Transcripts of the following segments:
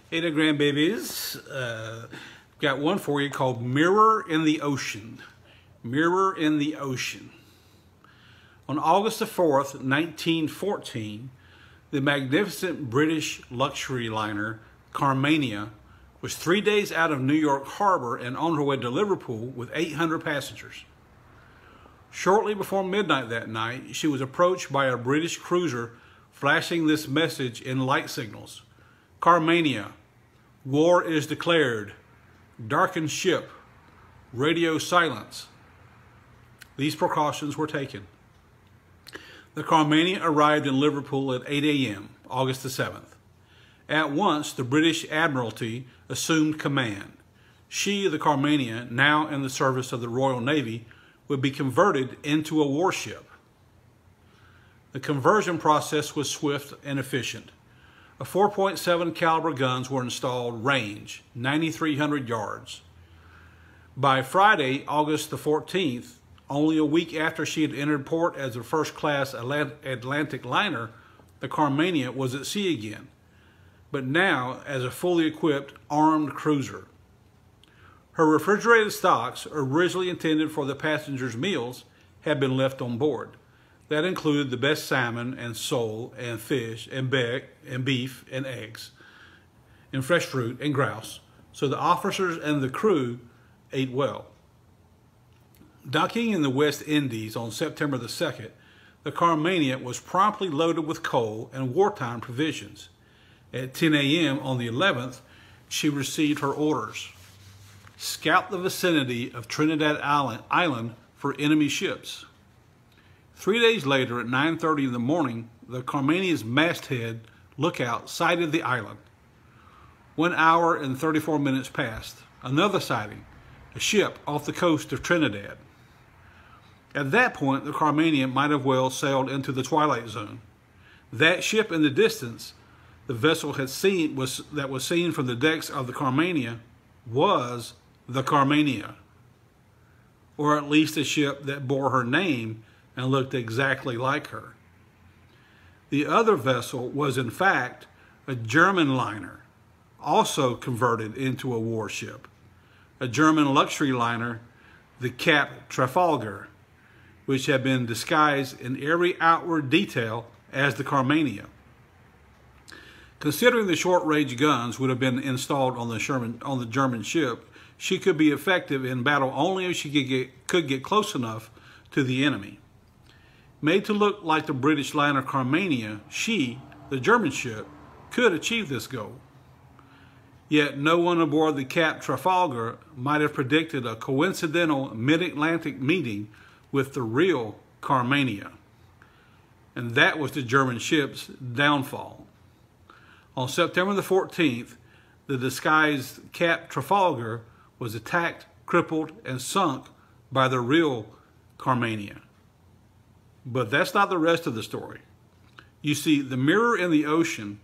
Hey there, grandbabies. Got one for you called Mirror in the Ocean. Mirror in the Ocean. On August the 4th, 1914, the magnificent British luxury liner Carmania was 3 days out of New York Harbor and on her way to Liverpool with 800 passengers. Shortly before midnight that night, she was approached by a British cruiser flashing this message in light signals. Carmania, war is declared. Darkened ship. Radio silence. These precautions were taken. The Carmania arrived in Liverpool at 8 a.m., August the 7th. At once, the British Admiralty assumed command. She, the Carmania, now in the service of the Royal Navy, would be converted into a warship. The conversion process was swift and efficient. A 4.7 caliber guns were installed, range 9,300 yards. By Friday, August the 14th, only a week after she had entered port as a first-class Atlantic liner, the Carmania was at sea again, but now as a fully equipped armed cruiser. Her refrigerated stocks, originally intended for the passengers' meals, had been left on board. That included the best salmon and sole and fish and beef and eggs and fresh fruit and grouse, so the officers and the crew ate well. Docking in the West Indies on September the 2nd, the Carmania was promptly loaded with coal and wartime provisions. At 10 a.m. on the 11th, she received her orders. Scout the vicinity of Trinidad Island for enemy ships. 3 days later, at 9:30 in the morning, the Carmania's masthead lookout sighted the island. 1 hour and 34 minutes passed. Another sighting, a ship off the coast of Trinidad. At that point, the Carmania might have well sailed into the twilight zone. That ship in the distance, the vessel that was seen from the decks of the Carmania, was the Carmania, or at least a ship that bore her name and looked exactly like her. The other vessel was in fact a German liner, also converted into a warship, a German luxury liner, the Cap Trafalgar, which had been disguised in every outward detail as the Carmania. Considering the short-range guns would have been installed on the German ship, she could be effective in battle only if she could get close enough to the enemy. Made to look like the British liner Carmania, she, the German ship, could achieve this goal. Yet no one aboard the Cap Trafalgar might have predicted a coincidental mid-Atlantic meeting with the real Carmania. And that was the German ship's downfall. On September the 14th, the disguised Cap Trafalgar was attacked, crippled, and sunk by the real Carmania. But that's not the rest of the story. You see, the mirror in the ocean,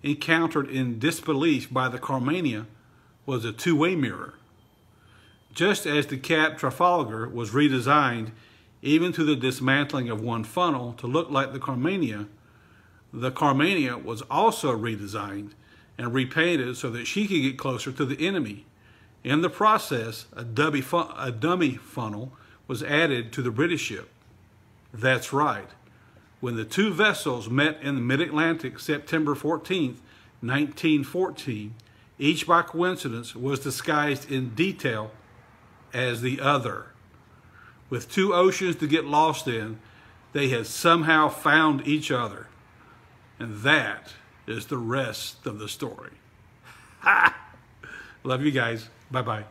encountered in disbelief by the Carmania, was a two-way mirror. Just as the Cap Trafalgar was redesigned even to the dismantling of one funnel to look like the Carmania was also redesigned and repainted so that she could get closer to the enemy. In the process, a dummy funnel was added to the British ship. That's right. When the two vessels met in the mid-Atlantic September 14th, 1914, each by coincidence was disguised in detail as the other. With two oceans to get lost in, they had somehow found each other. And that is the rest of the story. Ha! Love you guys. Bye-bye.